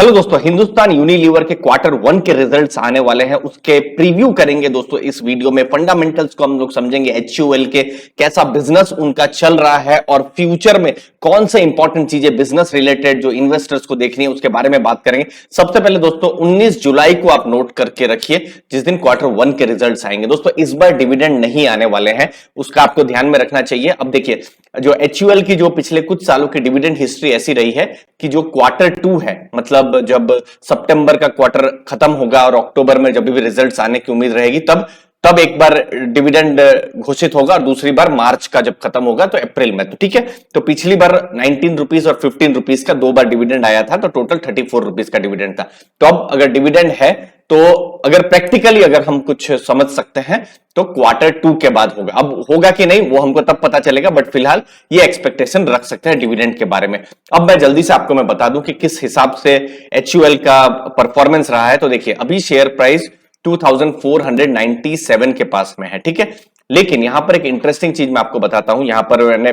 Hello दोस्तों, Hindustan Unilever के quarter one के रिजल्ट्स आने वाले हैं, उसके प्रीव्यू करेंगे दोस्तों इस वीडियो में। फंडामेंटल्स को हम लोग समझेंगे, एचयूएल के कैसा बिजनेस उनका चल रहा है और फ्यूचर में कौन से इंपॉर्टेंट चीजें बिजनेस रिलेटेड जो इन्वेस्टर्स को देखनी है उसके बारे में बात करेंगे। सबसे पहले दोस्तों 19 जुलाई को आप नोट करके रखिए, जिस दिन क्वार्टर वन के रिजल्ट आएंगे। दोस्तों इस बार डिविडेंड नहीं आने वाले हैं, उसका आपको ध्यान में रखना चाहिए। अब देखिए, जो एचयूएल की जो पिछले कुछ सालों की डिविडेंड हिस्ट्री ऐसी रही है कि जो क्वार्टर टू है, मतलब जब सितंबर का क्वार्टर खत्म होगा और अक्टूबर में जब भी रिजल्ट्स आने की उम्मीद रहेगी, तब एक बार डिविडेंड घोषित होगा और दूसरी बार मार्च का जब खत्म होगा तो अप्रैल में। तो ठीक है, तो पिछली बार 19 रुपीज और 15 रुपीज का दो बार डिविडेंड आया था, तो टोटल 34 रुपीज का डिविडेंड था। तो अब अगर डिविडेंड है तो अगर प्रैक्टिकली अगर हम कुछ समझ सकते हैं तो क्वार्टर टू के बाद होगा। अब होगा कि नहीं वो हमको तब पता चलेगा, बट फिलहाल ये एक्सपेक्टेशन रख सकते हैं डिविडेंड के बारे में। अब मैं जल्दी से आपको मैं बता दूं कि किस हिसाब से एचयूएल का परफॉर्मेंस रहा है। तो देखिए, अभी शेयर प्राइस 2497 के पास में है, ठीक है। लेकिन यहां पर एक इंटरेस्टिंग चीज मैं आपको बताता हूं। यहां पर मैंने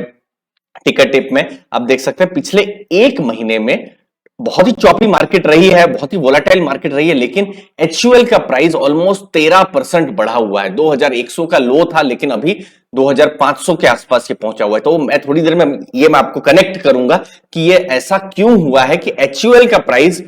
टिकर टिप में आप देख सकते हैं पिछले एक महीने में बहुत ही चॉपी मार्केट रही है, बहुत ही वोलाटाइल मार्केट रही है, लेकिन एचयूएल का प्राइस ऑलमोस्ट 13% बढ़ा हुआ है। 2100 का लो था, लेकिन अभी 2500 के आसपास ये पहुंचा हुआ है। तो मैं थोड़ी देर में मैं आपको कनेक्ट करूंगा कि ये ऐसा क्यों हुआ है कि एचयूएल का प्राइस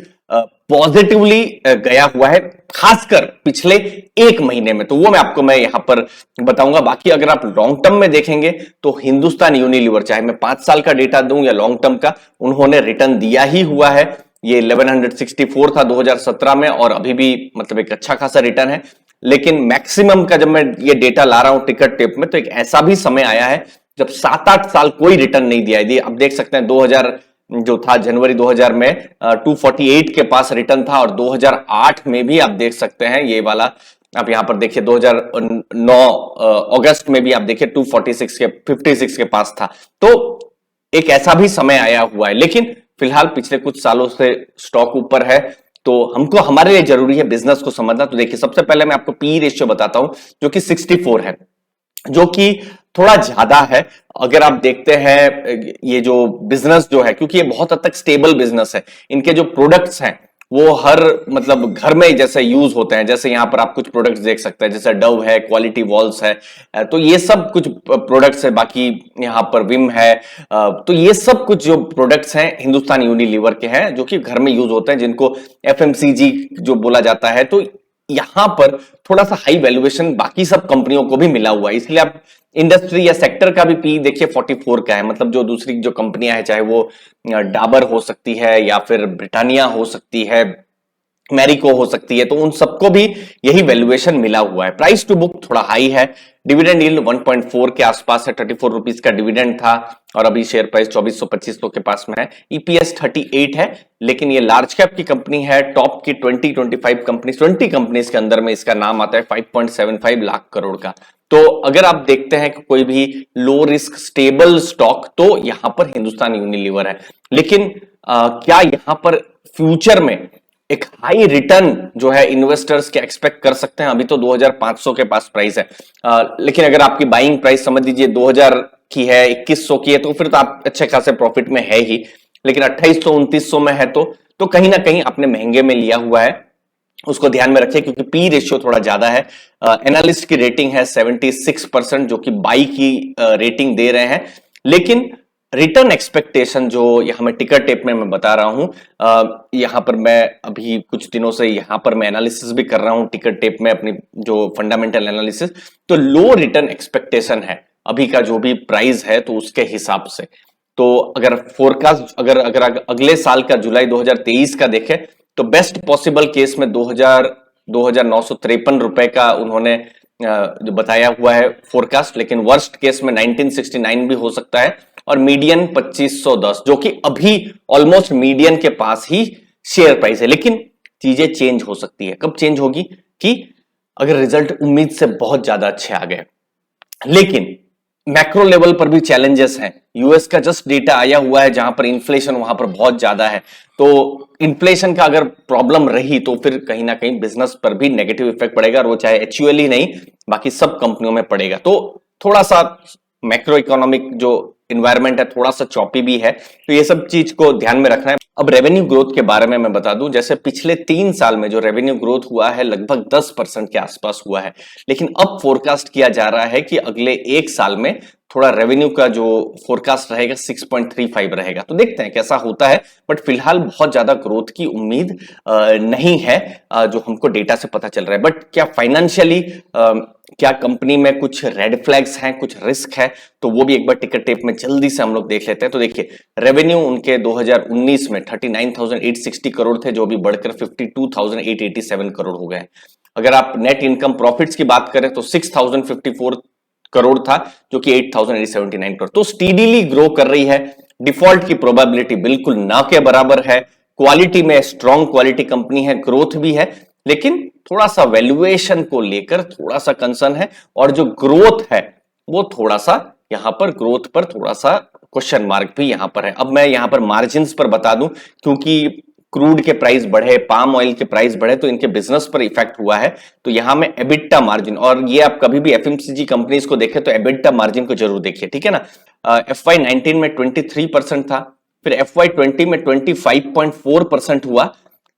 पॉजिटिवली गया हुआ है, खासकर पिछले एक महीने में। तो वो मैं यहां पर बताऊंगा। बाकी अगर आप लॉन्ग टर्म में देखेंगे तो हिंदुस्तान यूनिलीवर, चाहे मैं 5 साल का डेटा दूं या लॉन्ग टर्म का, उन्होंने रिटर्न दिया ही हुआ है। ये 1164 था 2017 में और अभी भी मतलब एक अच्छा खासा रिटर्न है। लेकिन मैक्सिमम का जब मैं ये डेटा ला रहा हूं टिकट टिप में, तो एक ऐसा भी समय आया है जब 7-8 साल कोई रिटर्न नहीं दिया है। आप देख सकते हैं 2000 जो था जनवरी 2000 में 248 के पास रिटर्न था, और 2008 में भी आप देख सकते हैं ये वाला। आप यहां पर देखिए 2009 अगस्त में भी आप देखिए 56 के पास था। तो एक ऐसा भी समय आया हुआ है, लेकिन फिलहाल पिछले कुछ सालों से स्टॉक ऊपर है। तो हमको हमारे लिए जरूरी है बिजनेस को समझना। तो देखिए, सबसे पहले मैं आपको पी रेशियो बताता हूं, जो कि 64 है, जो कि थोड़ा ज्यादा है। अगर आप देखते हैं ये जो बिजनेस जो है, क्योंकि ये बहुत हद तक स्टेबल बिजनेस है, इनके जो प्रोडक्ट्स हैं वो हर मतलब घर में जैसे यूज होते हैं। जैसे यहां पर आप कुछ प्रोडक्ट्स देख सकते हैं, जैसे डव है, क्वालिटी वॉल्स है, तो ये सब कुछ प्रोडक्ट्स है। बाकी यहां पर विम है, तो ये सब कुछ जो प्रोडक्ट्स हैं हिंदुस्तान यूनिलीवर के हैं, जो कि घर में यूज होते हैं, जिनको एफएमसीजी जो बोला जाता है। तो यहां पर थोड़ा सा हाई वैल्यूएशन बाकी सब कंपनियों को भी मिला हुआ है, इसलिए आप इंडस्ट्री या सेक्टर का भी पी देखिए 44 का है। मतलब जो दूसरी जो कंपनियां हैं, चाहे वो डाबर हो सकती है या फिर ब्रिटानिया हो सकती है, मैरिको हो सकती है, तो उन सबको भी यही वैल्यूएशन मिला हुआ है। प्राइस टू बुक थोड़ा हाई है। डिविडेंड यील्ड 1.4 के आसपास है, 34 रुपीज का डिविडेंड था और अभी शेयर प्राइस 2400-2500 के पास में है। ईपीएस 38 है, लेकिन ये लार्ज कैप की कंपनी है। टॉप की 20-25 कंपनी 20 कंपनीज के अंदर में इसका नाम आता है, 5.75 लाख करोड़ का। तो अगर आप देखते हैं कि कोई भी लो रिस्क स्टेबल स्टॉक, तो यहां पर हिंदुस्तान यूनिलीवर है। लेकिन क्या यहां पर फ्यूचर में एक हाई रिटर्न जो है इन्वेस्टर्स के एक्सपेक्ट कर सकते हैं? अभी तो 2500 के पास प्राइस है, लेकिन अगर आपकी बाइंग प्राइस समझ लीजिए 2000 की है, 2100 की है, तो फिर तो आप अच्छे खासे प्रॉफिट में है ही। लेकिन 2800-2900 में है तो कहीं ना कहीं आपने महंगे में लिया हुआ है, उसको ध्यान में रखिए, क्योंकि पी रेशियो थोड़ा ज्यादा है। एनालिस्ट की रेटिंग है 76%, जो कि बाई की रेटिंग दे रहे हैं। लेकिन रिटर्न एक्सपेक्टेशन जो यहां मैं टिकर टेप में मैं बता रहा हूं, यहां पर मैं अभी कुछ दिनों से यहां पर मैं एनालिसिस भी कर रहा हूं टिकर टेप में, अपनी जो फंडामेंटल एनालिसिस। तो लो रिटर्न एक्सपेक्टेशन है अभी का जो भी प्राइस है, तो उसके हिसाब से। तो अगर फोरकास्ट अगर अगले साल का जुलाई 2023 का देखें, तो बेस्ट पॉसिबल केस में 2953 रुपए का उन्होंने जो बताया हुआ है फोरकास्ट। लेकिन वर्स्ट केस में 1969 भी हो सकता है, और मीडियन 2510, जो कि अभी ऑलमोस्ट मीडियन के पास ही शेयर प्राइस है। लेकिन चीजें चेंज हो सकती है। कब चेंज होगी? कि अगर रिजल्ट उम्मीद से बहुत ज्यादा अच्छे आ गए। लेकिन मैक्रो लेवल पर भी चैलेंजेस हैं। यूएस का जस्ट डेटा आया हुआ है, जहां पर इन्फ्लेशन वहां पर बहुत ज्यादा है। तो इन्फ्लेशन का अगर प्रॉब्लम रही तो फिर कहीं ना कहीं बिजनेस पर भी नेगेटिव इफेक्ट पड़ेगा, और वो चाहे एचयूएल ही नहीं, बाकी सब कंपनियों में पड़ेगा। तो थोड़ा सा मैक्रो इकोनॉमिक जो इन्वायरमेंट है, थोड़ा सा चॉपी भी है, तो ये सब चीज को ध्यान में रखना है। अब रेवेन्यू ग्रोथ के बारे में मैं बता दूं, जैसे पिछले 3 साल में जो रेवेन्यू ग्रोथ हुआ है लगभग 10% के आसपास हुआ है, लेकिन अब फोरकास्ट किया जा रहा है कि अगले 1 साल में थोड़ा रेवेन्यू का जो फोरकास्ट रहेगा 6.35 रहेगा। तो देखते हैं कैसा होता है, बट फिलहाल बहुत ज्यादा ग्रोथ की उम्मीद नहीं है जो हमको डेटा से पता चल रहा है। बट क्या फाइनेंशियली क्या कंपनी में कुछ रेड फ्लैग्स हैं, कुछ रिस्क है, तो वो भी एक बार टिकर टेप में जल्दी से हम लोग देख लेते हैं। तो देखिए रेवेन्यू उनके 2019 में 39,860 करोड़ थे, जो भी बढ़कर 52,887 करोड़ हो गए। अगर आप नेट इनकम प्रॉफिट्स की बात करें तो 6,054 करोड़ था, जो कि 8,879 करोड़, तो स्टीडीली ग्रो कर रही है। डिफॉल्ट की प्रोबेबिलिटी बिल्कुल ना के बराबर है। क्वालिटी में स्ट्रॉन्ग क्वालिटी कंपनी है, ग्रोथ भी है, लेकिन थोड़ा सा वैल्यूएशन को लेकर थोड़ा सा कंसर्न है, और जो ग्रोथ है वो थोड़ा सा यहां पर ग्रोथ पर थोड़ा सा क्वेश्चन मार्क भी यहां पर है। अब मैं यहां पर मार्जिन पर बता दूं, क्योंकि क्रूड के प्राइस बढ़े, पाम ऑयल के प्राइस बढ़े, तो इनके बिजनेस पर इफेक्ट हुआ है। तो यहां में एबिटा मार्जिन, और ये आप कभी भी एफएमसीजी कंपनीज को देखें तो एबिटा मार्जिन को जरूर देखिए, ठीक है ना। FY19 में 23% था, फिर FY20 में 25.4% हुआ,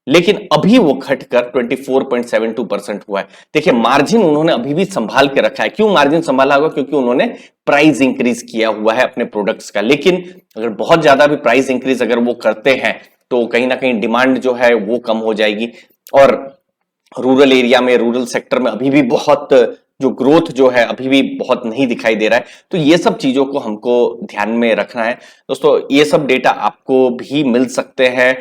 लेकिन अभी वो घटकर 24.72% हुआ है। देखिए मार्जिन उन्होंने अभी भी संभाल के रखा है। क्यों मार्जिन संभाला होगा? क्योंकि उन्होंने प्राइस इंक्रीज किया हुआ है अपने प्रोडक्ट्स का। लेकिन अगर बहुत ज्यादा भी प्राइस इंक्रीज अगर वो करते हैं तो कहीं ना कहीं डिमांड जो है वो कम हो जाएगी, और रूरल एरिया में, रूरल सेक्टर में अभी भी बहुत जो ग्रोथ जो है अभी भी बहुत नहीं दिखाई दे रहा है। तो ये सब चीजों को हमको ध्यान में रखना है दोस्तों। ये सब डेटा आपको भी मिल सकते हैं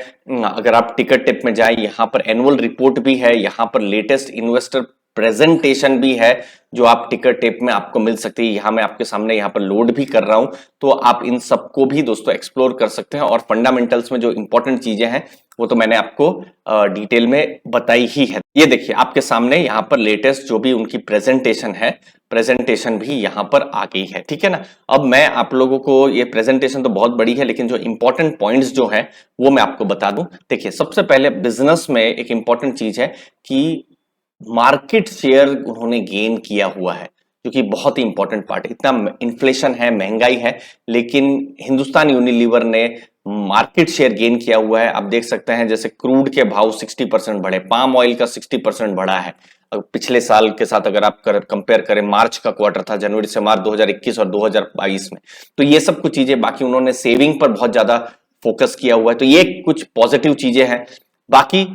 अगर आप टिकर टिप में जाए। यहाँ पर एनुअल रिपोर्ट भी है, यहाँ पर लेटेस्ट इन्वेस्टर प्रेजेंटेशन भी है, जो आप टिकर टेप में आपको मिल सकती है। यहां मैं आपके सामने यहाँ पर लोड भी कर रहा हूं, तो आप इन सबको भी दोस्तों एक्सप्लोर कर सकते हैं। और फंडामेंटल्स में जो इंपॉर्टेंट चीजें हैं वो तो मैंने आपको डिटेल में बताई ही है। ये देखिए आपके सामने यहाँ पर लेटेस्ट जो भी उनकी प्रेजेंटेशन है, प्रेजेंटेशन भी यहाँ पर आ गई है, ठीक है ना। अब मैं आप लोगों को, ये प्रेजेंटेशन तो बहुत बड़ी है, लेकिन जो इंपॉर्टेंट पॉइंट्स जो है वो मैं आपको बता दूं। देखिए सबसे पहले बिजनेस में एक इंपॉर्टेंट चीज है कि मार्केट शेयर उन्होंने गेन किया हुआ है, जो कि बहुत ही इंपॉर्टेंट पार्ट है। इतना इन्फ्लेशन है, महंगाई है, लेकिन हिंदुस्तान यूनिलीवर ने मार्केट शेयर गेन किया हुआ है। आप देख सकते हैं जैसे क्रूड के भाव 60% बढ़े, पाम ऑयल का 60% बढ़ा है पिछले साल के साथ। अगर आप कंपेयर करें, मार्च का क्वार्टर था, जनवरी से मार्च 2021 और 2022 में, तो ये सब कुछ चीजें। बाकी उन्होंने सेविंग पर बहुत ज्यादा फोकस किया हुआ है, तो ये कुछ पॉजिटिव चीजें हैं। बाकी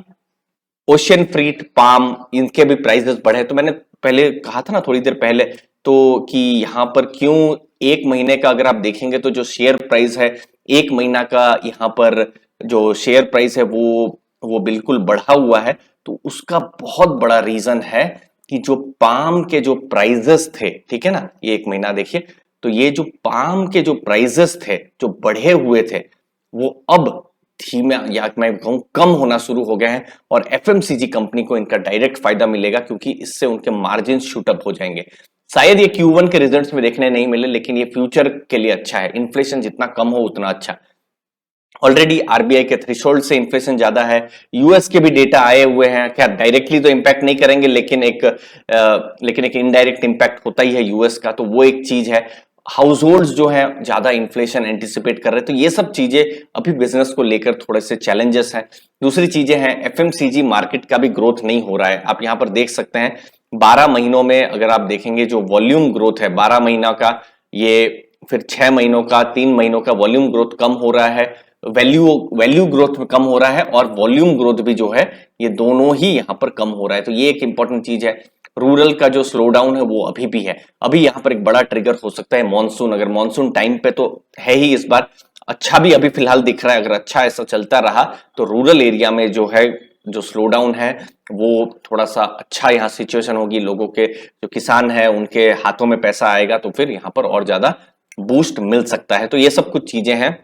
ओशियन फ्रीट, पाम, इनके भी प्राइसेस बढ़े। तो मैंने पहले कहा था ना थोड़ी देर पहले, तो कि यहां पर क्यों एक महीने का अगर आप देखेंगे तो जो शेयर प्राइस है, एक महीना का यहाँ पर जो शेयर प्राइस है वो बिल्कुल बढ़ा हुआ है। तो उसका बहुत बड़ा रीजन है कि जो पाम के जो प्राइसेस थे, ठीक है ना, ये एक महीना देखिए, तो ये जो पाम के जो प्राइसेस थे जो बढ़े हुए थे, वो अब धीमे या मैं कहूं कम होना शुरू हो गए हैं। और एफएमसीजी कंपनी को इनका डायरेक्ट फायदा मिलेगा, क्योंकि इससे उनके मार्जिन शूट अप हो जाएंगे। शायद ये Q1 के रिजल्ट्स में देखने नहीं मिले, लेकिन ये फ्यूचर के लिए अच्छा है। इन्फ्लेशन जितना कम हो उतना अच्छा। ऑलरेडी आरबीआई के थ्रेशोल्ड से इन्फ्लेशन ज्यादा है। यूएस के भी डेटा आए हुए हैं, क्या डायरेक्टली तो इंपैक्ट नहीं करेंगे, लेकिन एक इनडायरेक्ट इंपैक्ट होता ही है यूएस का, तो वो एक चीज है। हाउस होल्ड्स जो है ज्यादा इन्फ्लेशन एंटिसिपेट कर रहे हैं, तो ये सब चीजें अभी बिजनेस को लेकर थोड़े से चैलेंजेस हैं। दूसरी चीजें हैं, एफएमसीजी मार्केट का भी ग्रोथ नहीं हो रहा है। आप यहां पर देख सकते हैं 12 महीनों में अगर आप देखेंगे जो वॉल्यूम ग्रोथ है 12 महीना का, ये फिर 6 महीनों का, 3 महीनों का वॉल्यूम ग्रोथ कम हो रहा है, वैल्यू ग्रोथ में कम हो रहा है, और वॉल्यूम ग्रोथ भी जो है ये दोनों ही यहां पर कम हो रहा है। तो ये एक इंपॉर्टेंट चीज है। रूरल का जो स्लो डाउन है वो अभी भी है। अभी यहां पर एक बड़ा ट्रिगर हो सकता है मॉनसून। अगर मॉनसून टाइम पे तो है ही इस बार, अच्छा भी अभी फिलहाल दिख रहा है। अगर अच्छा ऐसा चलता रहा तो रूरल एरिया में जो है जो स्लो डाउन है वो थोड़ा सा अच्छा यहाँ सिचुएशन होगी। लोगों के जो किसान है उनके हाथों में पैसा आएगा, तो फिर यहाँ पर और ज्यादा बूस्ट मिल सकता है। तो ये सब कुछ चीजें हैं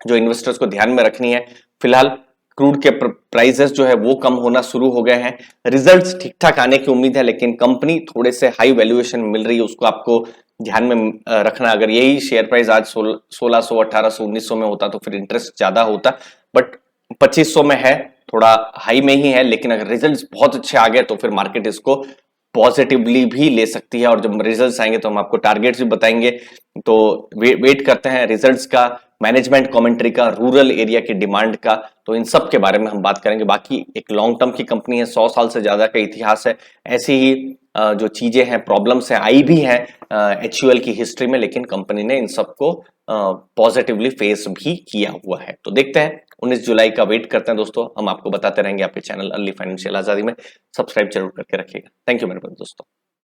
जो इन्वेस्टर्स को ध्यान में रखनी है। फिलहाल क्रूड के प्राइसेस जो है वो कम होना शुरू हो गए हैं। रिजल्ट्स ठीक ठाक आने की उम्मीद है, लेकिन कंपनी थोड़े से हाई वैल्यूएशन मिल रही है, उसको आपको ध्यान में रखना। अगर यही शेयर प्राइस आज 1600, 1800, 1900 में होता तो फिर इंटरेस्ट ज्यादा होता, बट 2500 में है, थोड़ा हाई में ही है। लेकिन अगर रिजल्ट्स बहुत अच्छे आ गए तो फिर मार्केट इसको पॉजिटिवली भी ले सकती है, और जब रिजल्ट्स आएंगे तो हम आपको टारगेट्स भी बताएंगे। तो वेट करते हैं रिजल्ट्स का, मैनेजमेंट कमेंट्री का, रूरल एरिया की डिमांड का, तो इन सब के बारे में हम बात करेंगे। बाकी एक लॉन्ग टर्म की कंपनी है, 100 साल से ज्यादा का इतिहास है। ऐसी ही जो चीजें हैं, प्रॉब्लम्स हैं, आई भी हैं HUL की हिस्ट्री में, लेकिन कंपनी ने इन सबको पॉजिटिवली फेस भी किया हुआ है। तो देखते हैं 19 जुलाई का, वेट करते हैं दोस्तों। हम आपको बताते रहेंगे आपके चैनल अर्ली फाइनेंशियल आजादी में। सब्सक्राइब जरूर करके रखिएगा। थैंक यू मेरे दोस्तों।